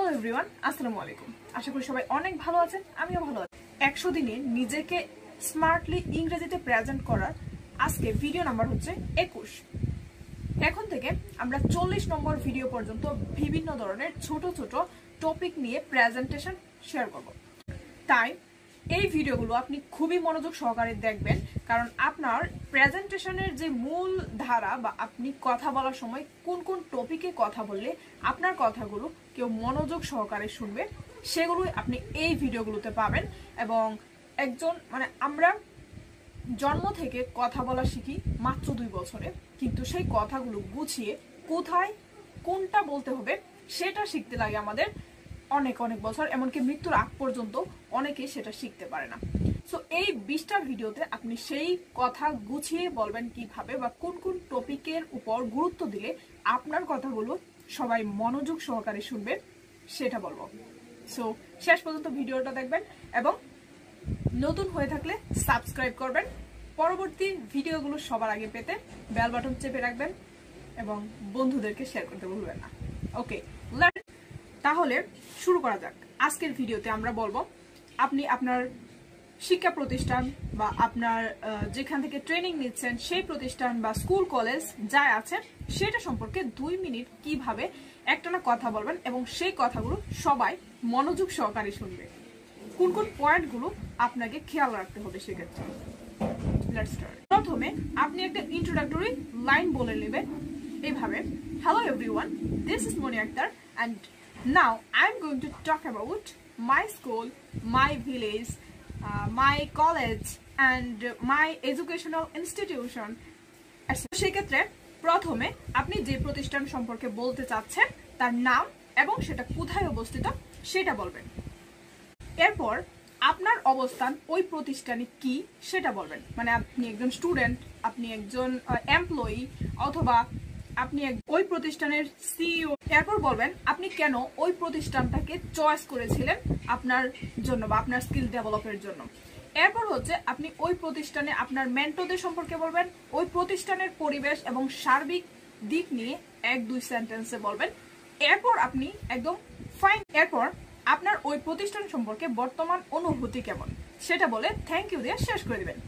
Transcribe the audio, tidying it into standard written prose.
Hello everyone, আসসালামু আলাইকুম। আশা করি সবাই অনেক ভালো আছেন, আমিও ভালো আছি। 100 দিনে নিজেকে স্মার্টলি ইংরেজিতে প্রেজেন্ট করার আজকে ভিডিও নাম্বার হচ্ছে 21। এখন থেকে আমরা 40 নম্বর ভিডিও পর্যন্ত বিভিন্ন ধরনের ছোট ছোট টপিক নিয়ে প্রেজেন্টেশন শেয়ার করব। তাই এই ভিডিওগুলো আপনি খুবই মনোযোগ সহকারে দেখবেন, কারণ আপনার প্রেজেন্টেশনের যে মূল ধারা বা আপনি কথা বলার সময় কোন কোন টপিকে কথা বললে আপনার কথাগুলো কেউ মনোযোগ সহকারে শুনবে, সেগুলোই আপনি এই ভিডিওগুলোতে পাবেন। এবং আমরা জন্ম থেকে কথা বলা শিখি মাত্র 2 বছরে, কিন্তু সেই কথাগুলো গুছিয়ে কোথায় কোনটা বলতে হবে সেটা শিখতে লাগে আমাদের অনেক অনেক বছর, এমনকি মৃত্যুর আগ পর্যন্ত অনেকে সেটা শিখতে পারে না। সো এই 20টা ভিডিওতে আপনি সেই কথা গুছিয়ে বলবেন কিভাবে বা কোন কোন টপিকের উপর গুরুত্ব দিলে আপনার কথাগুলো সবাই মনোযোগ সহকারে শুনবে সেটা বলবো। সো শেষ পর্যন্ত ভিডিওটা দেখবেন এবং নতুন হয়ে থাকলে সাবস্ক্রাইব করবেন। পরবর্তী ভিডিওগুলো সবার আগে পেতে বেল বাটন চেপে রাখবেন এবং বন্ধুদেরকে শেয়ার করতে ভুলবেন না। ওকে, তাহলে শুরু করা যাক। আজকের ভিডিওতে আমরা বলবো আপনি আপনার শিক্ষা প্রতিষ্ঠান বা আপনার যেখান থেকে ট্রেনিং নিচ্ছেন সেই প্রতিষ্ঠান বা স্কুল কলেজ যা আছে সেটা সম্পর্কে 2 মিনিট কিভাবে একটানা কথা বলবেন এবং সেই কথাগুলো সবাই মনোযোগ সহকারে শুনবে, কোন কোন পয়েন্টগুলো আপনাকে খেয়াল রাখতে হবে সেক্ষেত্রে। Let's start. প্রথমে আপনি একটা ইন্ট্রোডাক্টরি লাইন বলে নেবেন এইভাবে, hello everyone, this is Moni Akter and now I'm going to talk about my school, my village, my college and my educational institution. সেক্ষেত্রে প্রথমে আপনি যে প্রতিষ্ঠান সম্পর্কে বলতে চাচ্ছেন তার নাম এবং সেটা কোথায় অবস্থিত সেটা বলবেন। এরপর আপনার অবস্থান ওই প্রতিষ্ঠানে কি সেটা বলবেন, মানে আপনি একজন স্টুডেন্ট, আপনি একজন এমপ্লয়ি অথবা আপনি ওই প্রতিষ্ঠানের সিইও। এরপর বলবেন আপনি কেন ওই প্রতিষ্ঠানটাকে চয়েস করেছিলেন আপনার জন্য বা আপনার স্কিল ডেভেলপের জন্য। এরপর হচ্ছে আপনি ওই প্রতিষ্ঠানে আপনার মেন্টরদের সম্পর্কে বলবেন, ওই প্রতিষ্ঠানের পরিবেশ এবং সার্বিক দিক নিয়ে 1-2 সেন্টেন্সে বলবেন। এরপর আপনি একদম ফাইন, এরপর আপনার ওই প্রতিষ্ঠান সম্পর্কে বর্তমান অনুভূতি কেমন সেটা বলে থ্যাংক ইউ দিয়ে শেষ করে দিবেন।